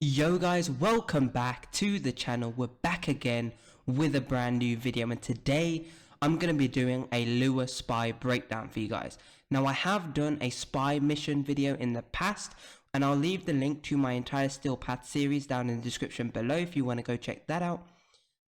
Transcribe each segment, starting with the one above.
Yo guys, welcome back to the channel. We're back again with a brand new video, and today I'm going to be doing a Lure spy breakdown for you guys. Now I have done a spy mission video in the past, and I'll leave the link to my entire Steel Path series down in the description below if you want to go check that out.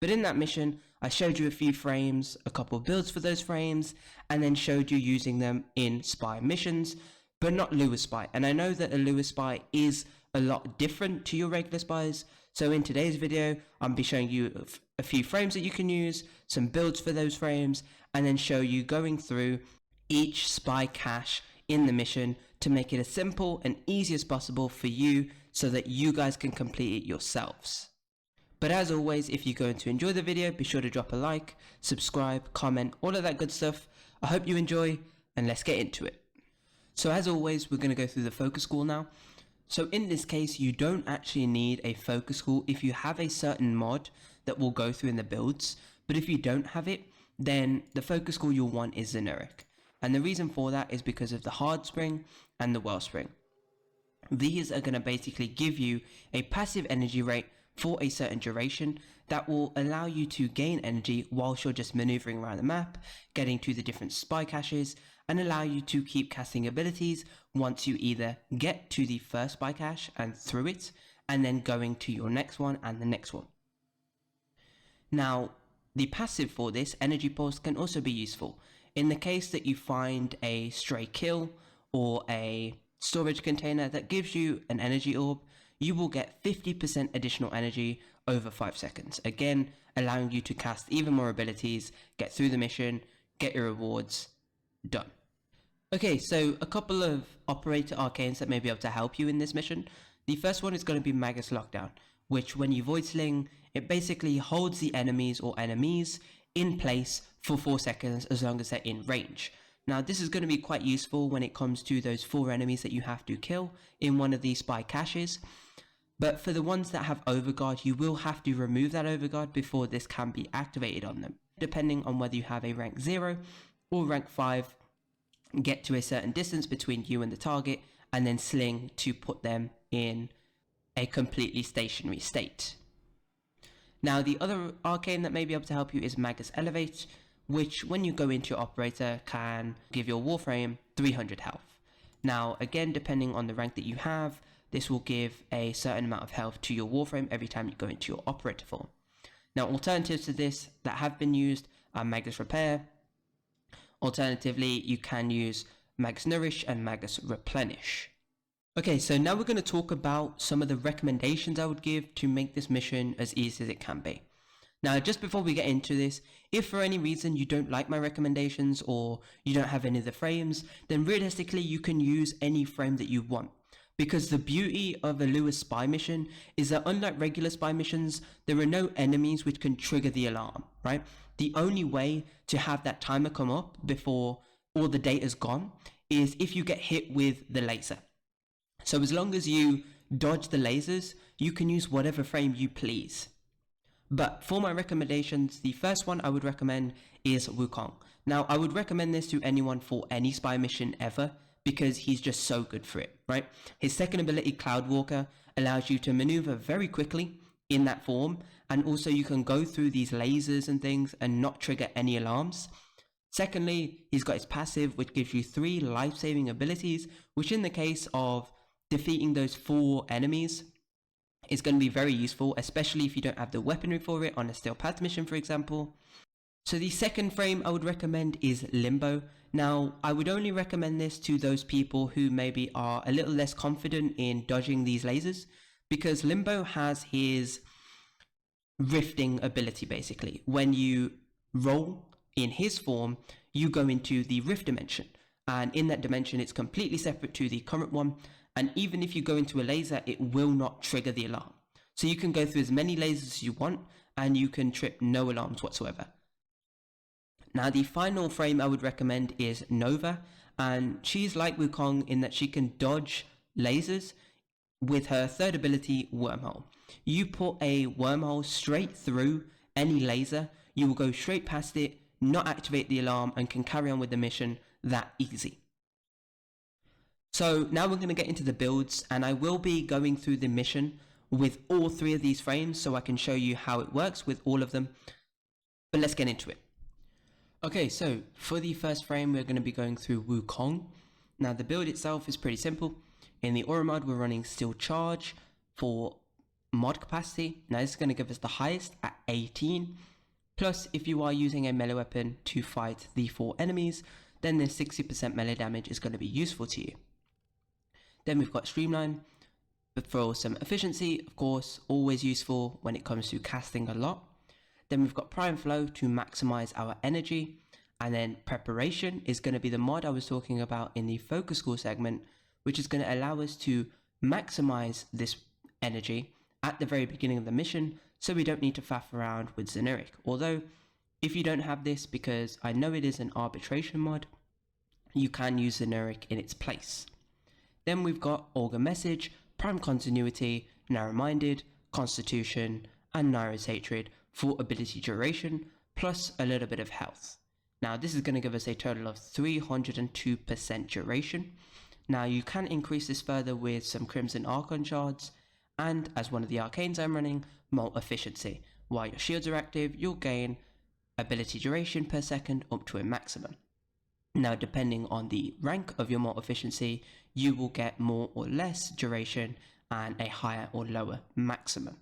But in that mission I showed you a few frames, a couple of builds for those frames, and then showed you using them in spy missions, but not Lure spy. And I know that a Lure spy is a lot different to your regular spies, so in today's video I'll be showing you a few frames that you can use, some builds for those frames, and then show you going through each spy cache in the mission to make it as simple and easy as possible for you so that you guys can complete it yourselves. But as always, if you're going to enjoy the video, be sure to drop a like, subscribe, comment, all of that good stuff. I hope you enjoy, and let's get into it. So as always, we're going to go through the focus school now. So in this case, you don't actually need a focus school if you have a certain mod that will go through in the builds. But if you don't have it, then the focus school you'll want is Generic. And the reason for that is because of the hard spring and the well spring. These are going to basically give you a passive energy rate for a certain duration that will allow you to gain energy whilst you're just maneuvering around the map, getting to the different spy caches, and allow you to keep casting abilities once you either get to the first spy cache and through it, and then going to your next one and the next one. Now, the passive for this, Energy Pulse, can also be useful. In the case that you find a stray kill or a storage container that gives you an energy orb, you will get 50% additional energy over 5 seconds. Again, allowing you to cast even more abilities, get through the mission, get your rewards, done. Okay, so a couple of operator arcanes that may be able to help you in this mission. The first one is going to be Magus Lockdown, which when you void sling, it basically holds the enemies or enemies in place for 4 seconds as long as they're in range. Now this is going to be quite useful when it comes to those 4 enemies that you have to kill in one of these spy caches. But for the ones that have overguard, you will have to remove that overguard before this can be activated on them. Depending on whether you have a rank 0 or rank 5, get to a certain distance between you and the target, and then sling to put them in a completely stationary state. Now the other arcane that may be able to help you is Magus Elevate, which when you go into your operator can give your Warframe 300 health. Now again, depending on the rank that you have, this will give a certain amount of health to your Warframe every time you go into your operator form. Now alternatives to this that have been used are Magus Repair. Alternatively, you can use Magus Nourish and Magus Replenish. Okay, so now we're going to talk about some of the recommendations I would give to make this mission as easy as it can be. Now, just before we get into this, if for any reason you don't like my recommendations or you don't have any of the frames, then realistically you can use any frame that you want. Because the beauty of a Lure spy mission is that unlike regular spy missions, there are no enemies which can trigger the alarm, right? The only way to have that timer come up before all the data's gone is if you get hit with the laser. So as long as you dodge the lasers, you can use whatever frame you please. But for my recommendations, the first one I would recommend is Wukong. Now I would recommend this to anyone for any spy mission ever, because he's just so good for it, right? His second ability, Cloud Walker, allows you to maneuver very quickly in that form, and also you can go through these lasers and things and not trigger any alarms. Secondly, he's got his passive, which gives you 3 life-saving abilities, which in the case of defeating those 4 enemies is going to be very useful, especially if you don't have the weaponry for it on a Steel Path mission, for example. So the second frame I would recommend is Limbo. Now, I would only recommend this to those people who maybe are a little less confident in dodging these lasers, because Limbo has his rifting ability basically. When you roll in his form, you go into the rift dimension, and in that dimension it's completely separate to the current one, and even if you go into a laser, it will not trigger the alarm. So you can go through as many lasers as you want, and you can trip no alarms whatsoever. Now the final frame I would recommend is Nova, and she's like Wukong in that she can dodge lasers with her third ability, Wormhole. You put a wormhole straight through any laser, you will go straight past it, not activate the alarm, and can carry on with the mission that easy. So now we're going to get into the builds, and I will be going through the mission with all 3 of these frames so I can show you how it works with all of them. But let's get into it. Okay, so for the first frame, we're going to be going through Wukong. Now the build itself is pretty simple. In the aura mod, we're running Steel Charge for mod capacity. Now this is going to give us the highest at 18. Plus, if you are using a melee weapon to fight the 4 enemies, then this 60% melee damage is going to be useful to you. Then we've got Streamline, but for some efficiency, of course, always useful when it comes to casting a lot. Then we've got Prime Flow to maximize our energy, and then Preparation is going to be the mod I was talking about in the Focus School segment, which is going to allow us to maximize this energy at the very beginning of the mission, so we don't need to faff around with Zeneric. Although, if you don't have this, because I know it is an arbitration mod, you can use Zeneric in its place. Then we've got Augur Message, Prime Continuity, Narrow-Minded, Constitution, and Naira's Hatred for ability duration, plus a little bit of health. Now this is going to give us a total of 302% duration. Now you can increase this further with some Crimson Archon shards, and as one of the Arcanes I'm running, Molt Efficiency. While your shields are active, you'll gain ability duration per second up to a maximum. Now depending on the rank of your Molt Efficiency, you will get more or less duration and a higher or lower maximum.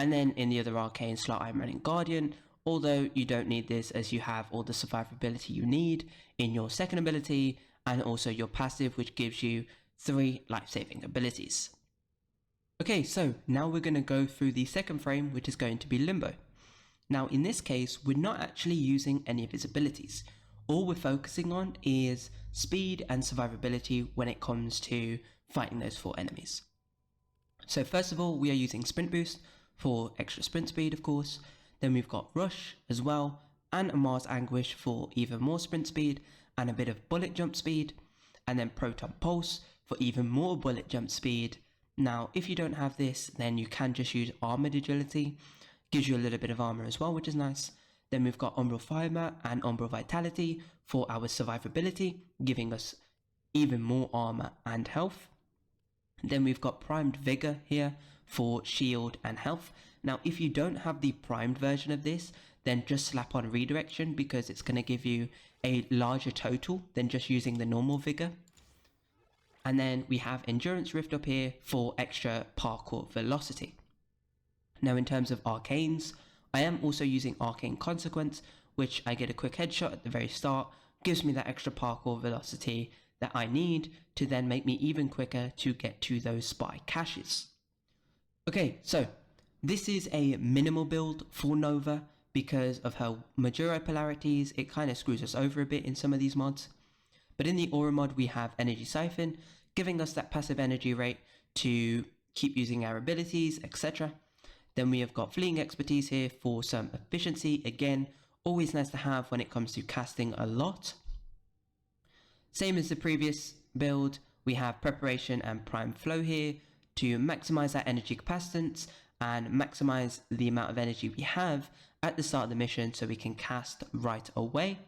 And then in the other Arcane slot I'm running Guardian, although you don't need this as you have all the survivability you need in your second ability and also your passive, which gives you 3 life-saving abilities. Okay, so now we're going to go through the second frame, which is going to be Limbo. Now in this case, we're not actually using any of his abilities. All we're focusing on is speed and survivability when it comes to fighting those 4 enemies. So first of all, we are using Sprint Boost for extra sprint speed, of course. Then we've got Rush as well, and a Mars Anguish for even more sprint speed and a bit of bullet jump speed. And then Proton Pulse for even more bullet jump speed. Now, if you don't have this, then you can just use Armored Agility. Gives you a little bit of armor as well, which is nice. Then we've got Umbral Fire Mat and Umbral Vitality for our survivability, giving us even more armor and health. Then we've got Primed Vigor here for shield and health. Now if you don't have the primed version of this, then just slap on Redirection, because it's going to give you a larger total than just using the normal vigor. And then we have Endurance Rift up here for extra parkour velocity. Now in terms of Arcanes, I am also using Arcane Consequence, which I get a quick headshot at the very start, gives me that extra parkour velocity that I need to then make me even quicker to get to those spy caches. Okay, so this is a minimal build for Nova because of her Majuro polarities. It kind of screws us over a bit in some of these mods. But in the Aura mod, we have Energy Siphon, giving us that passive energy rate to keep using our abilities, etc. Then we have got Fleeing Expertise here for some efficiency. Again, always nice to have when it comes to casting a lot. Same as the previous build, we have Preparation and Prime Flow here to maximize our energy capacitance and maximize the amount of energy we have at the start of the mission so we can cast right away.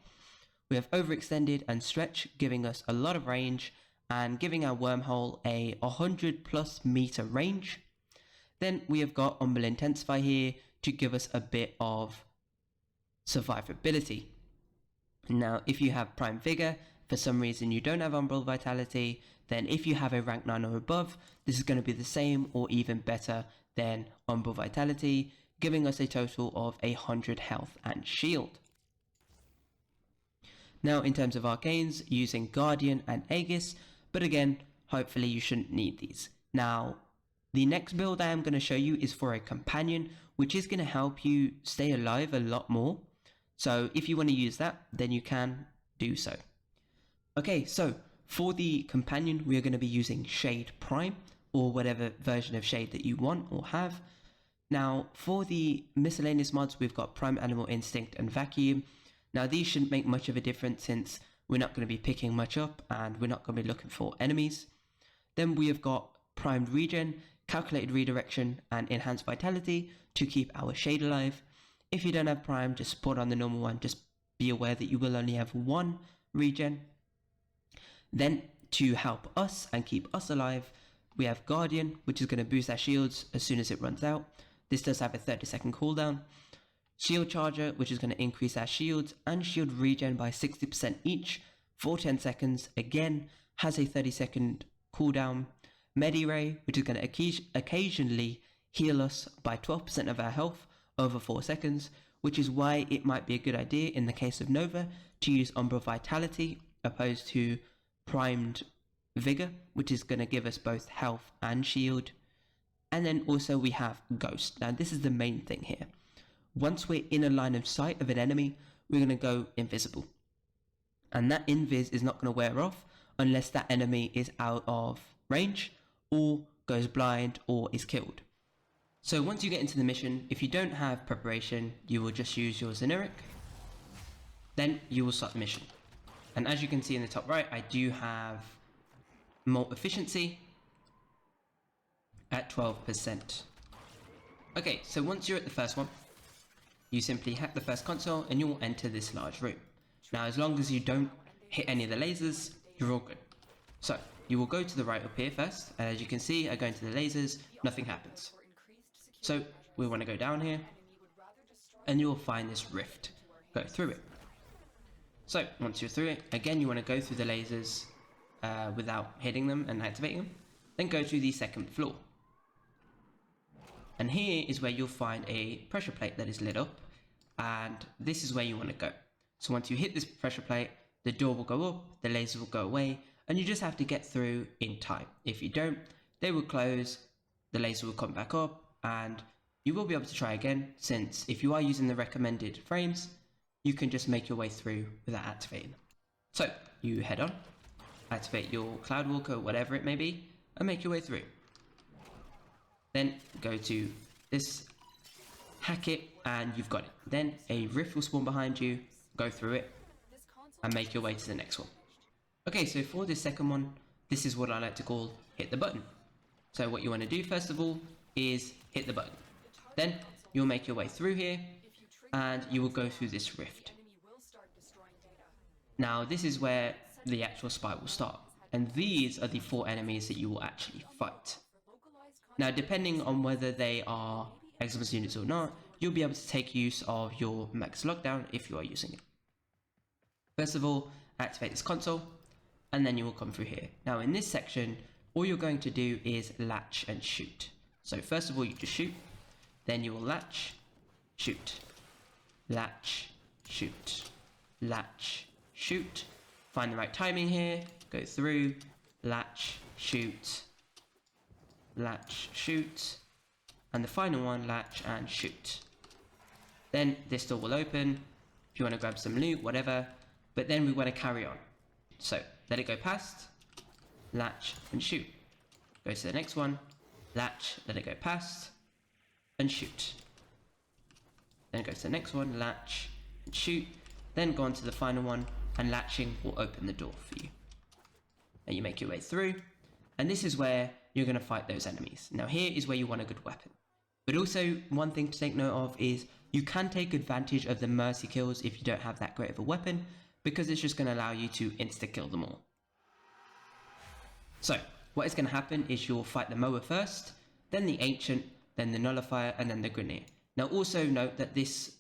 We have Overextended and Stretch, giving us a lot of range and giving our wormhole a 100+ meter range. Then we have got Umbral Intensify here to give us a bit of survivability. Now if you have Prime Vigor, for some reason you don't have Umbral Vitality, then if you have a rank 9 or above, this is going to be the same or even better than Umbral Vitality, giving us a total of 100 health and shield. Now in terms of Arcanes, using Guardian and Aegis, but again, hopefully you shouldn't need these. Now, the next build I am going to show you is for a companion, which is going to help you stay alive a lot more. So if you want to use that, then you can do so. Okay, so for the companion, we are going to be using Shade Prime, or whatever version of Shade that you want or have. Now, for the miscellaneous mods, we've got Prime Animal Instinct and Vacuum. Now, these shouldn't make much of a difference since we're not going to be picking much up and we're not going to be looking for enemies. Then we have got Primed Regen, Calculated Redirection, and Enhanced Vitality to keep our Shade alive. If you don't have Prime, just put on the normal one. Just be aware that you will only have 1 regen. Then, to help us and keep us alive, We have Guardian, which is going to boost our shields as soon as it runs out. This does have a 30-second cooldown. Shield Charger, which is going to increase our shields and shield regen by 60% each for 10 seconds. Again, has a 30-second cooldown. Medi-Ray, which is going to occasionally heal us by 12% of our health over 4 seconds, which is why it might be a good idea in the case of Nova to use Umbral Vitality opposed to Primed Vigor, which is going to give us both health and shield. And then also we have Ghost. Now this is the main thing here. Once we're in a line of sight of an enemy, we're going to go invisible. And that invis is not going to wear off unless that enemy is out of range or goes blind or is killed. So once you get into the mission, if you don't have preparation, you will just use your generic. Then you will start the mission. And as you can see in the top right, I do have Molt Efficiency at 12%. Okay, so once you're at the first one, you simply hack the first console and you will enter this large room. Now as long as you don't hit any of the lasers, you're all good. So you will go to the right up here first, and as you can see I go into the lasers, nothing happens. So we want to go down here and you will find this rift. Go through it. So once you're through it, again you want to go through the lasers without hitting them and activating them. Then go to the second floor. And here is where you'll find a pressure plate that is lit up, and this is where you want to go. So once you hit this pressure plate, the door will go up, the lasers will go away, and you just have to get through in time. If you don't, they will close, the laser will come back up, and you will be able to try again, since if you are using the recommended frames, you can just make your way through without activating them. So you head on, activate your Cloudwalker, whatever it may be, and make your way through. Then go to this, hack it, and you've got it. Then a rift will spawn behind you, go through it, and make your way to the next one. Okay, so for this second one, this is what I like to call hit the button. So what you want to do first of all is hit the button. Then you'll make your way through here, and you will go through this rift. Now this is where the actual spy will start, and these are the 4 enemies that you will actually fight. Now depending on whether they are Eximus units or not, you'll be able to take use of your max lockdown if you are using it. First of all, activate this console, and then you will come through here. Now in this section, all you're going to do is latch and shoot. So first of all you just shoot, then you will latch, shoot, latch, shoot, latch, shoot. Find the right timing here, go through, latch, shoot, latch, shoot, and the final one, latch and shoot. Then this door will open if you want to grab some loot, whatever, but then we want to carry on. So let it go past, latch and shoot. Go to the next one, latch, let it go past, and shoot. Then go to the next one, latch and shoot, then go on to the final one, and latching will open the door for you. And you make your way through, and this is where you're going to fight those enemies. Now here is where you want a good weapon. But also one thing to take note of is you can take advantage of the mercy kills if you don't have that great of a weapon, because it's just going to allow you to insta-kill them all. So what is going to happen is you'll fight the Mower first, then the Ancient, then the Nullifier, and then the Grineer. Now also note that this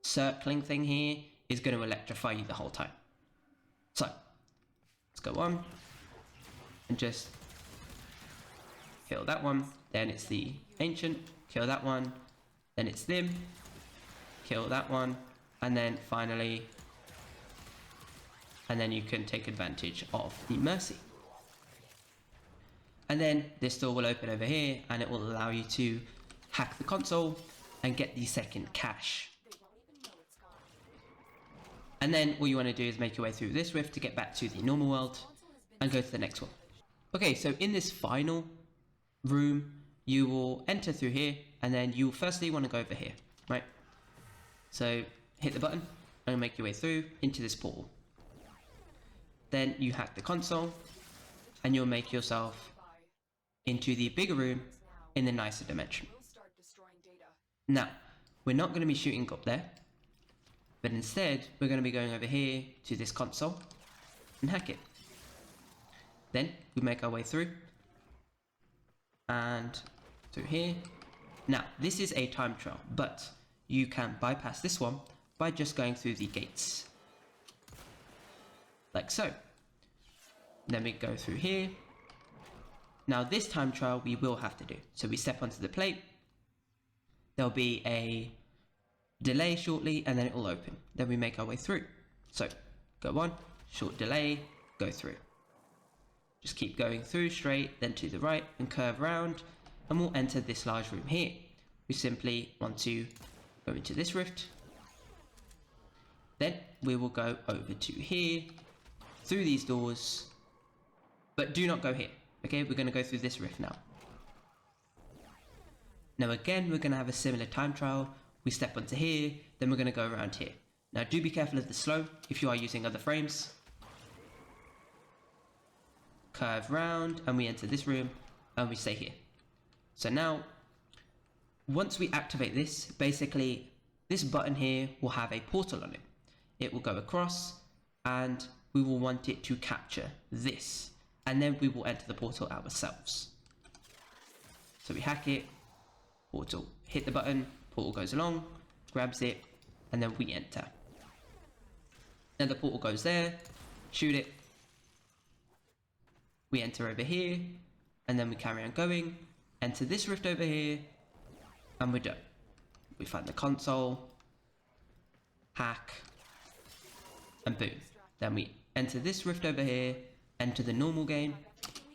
circling thing here is going to electrify you the whole time. So let's go on and just kill that one, then it's the Ancient, kill that one, then it's them, kill that one, and then finally, and then you can take advantage of the Mercy. And then this door will open over here, and it will allow you to hack the console and get the second cache. And then all you want to do is make your way through this rift to get back to the normal world and go to the next one. Okay, so in this final room, you will enter through here, and then you firstly want to go over here, right? So hit the button and make your way through into this portal. Then you hack the console, and you'll make yourself into the bigger room in the nicer dimension. Now, we're not going to be shooting up there, but instead we're going to be going over here to this console and hack it. Then we make our way through, and through here. Now, this is a time trial, but you can bypass this one by just going through the gates. Like so. Then we go through here. Now this time trial we will have to do. So we step onto the plate. There'll be a delay shortly and then it will open. Then we make our way through. So go on, short delay, go through. Just keep going through straight, then to the right and curve around, and we'll enter this large room here. We simply want to go into this rift. Then we will go over to here, through these doors, but do not go here. Okay, we're going to go through this rift now. Now again, we're going to have a similar time trial. We step onto here, then we're going to go around here. Now do be careful of the slow if you are using other frames. Curve round and we enter this room and we stay here. So now, once we activate this, basically this button here will have a portal on it. It will go across and we will want it to capture this. And then we will enter the portal ourselves. So we hack it, portal, hit the button, portal goes along, grabs it, and then we enter. Then the portal goes there, shoot it, we enter over here, and then we carry on going, enter this rift over here, and we're done. We find the console, hack, and boom. Then we enter this rift over here, enter the normal game,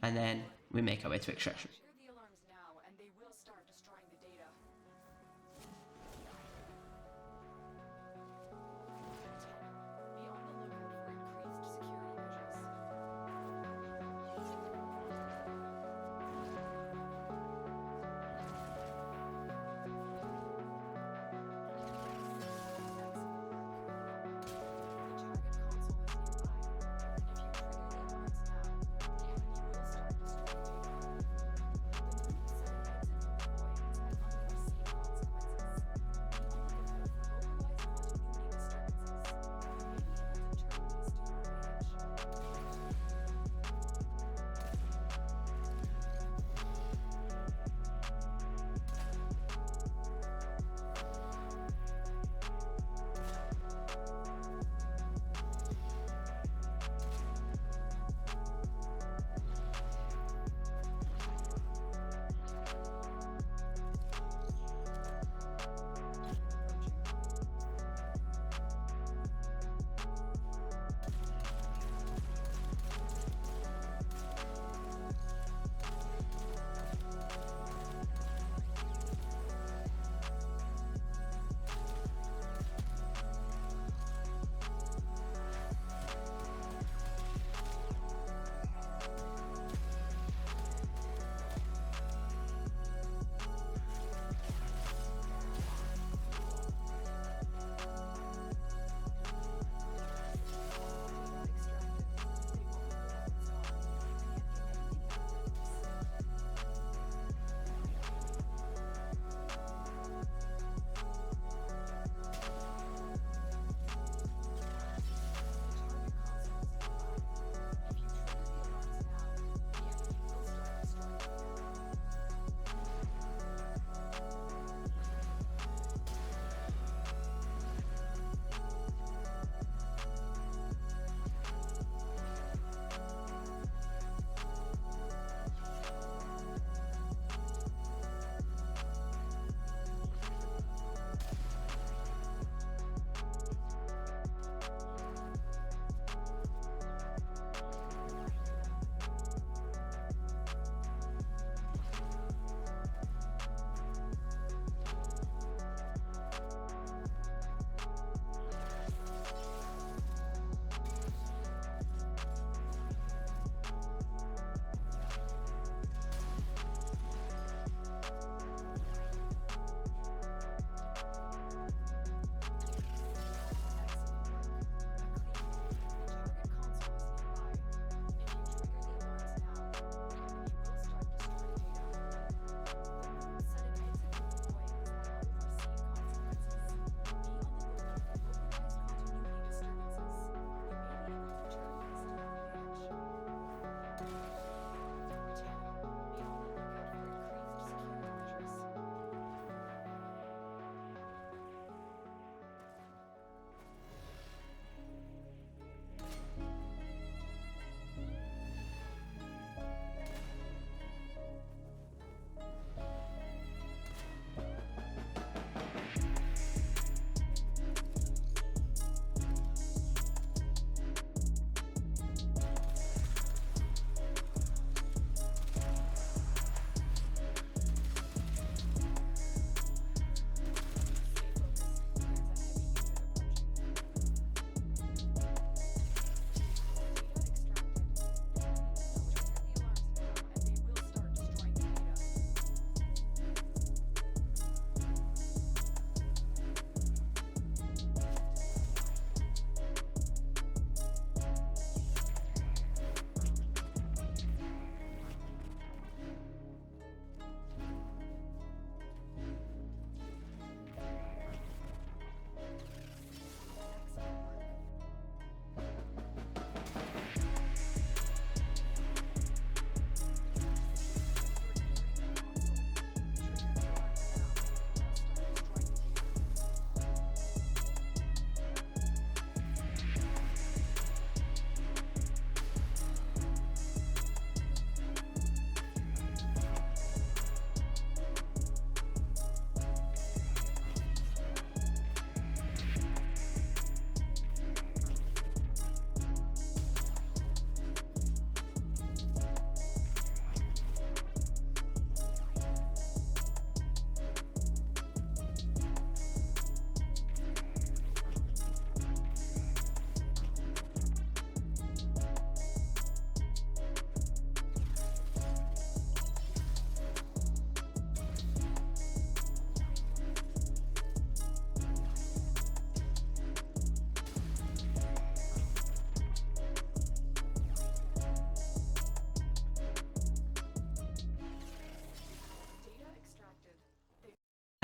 and then we make our way to extraction. Trigger the alarms now, and they will start destroying the data. 10. Be on the lookout for increased security measures. The target console is nearby. If you trigger the alarms now, the enemy will start destroying data.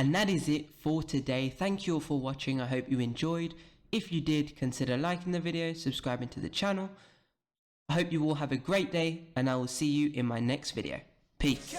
And that is it for today. Thank you all for watching. I hope you enjoyed. If you did, consider liking the video, subscribing to the channel. I hope you all have a great day, and I will see you in my next video. Peace.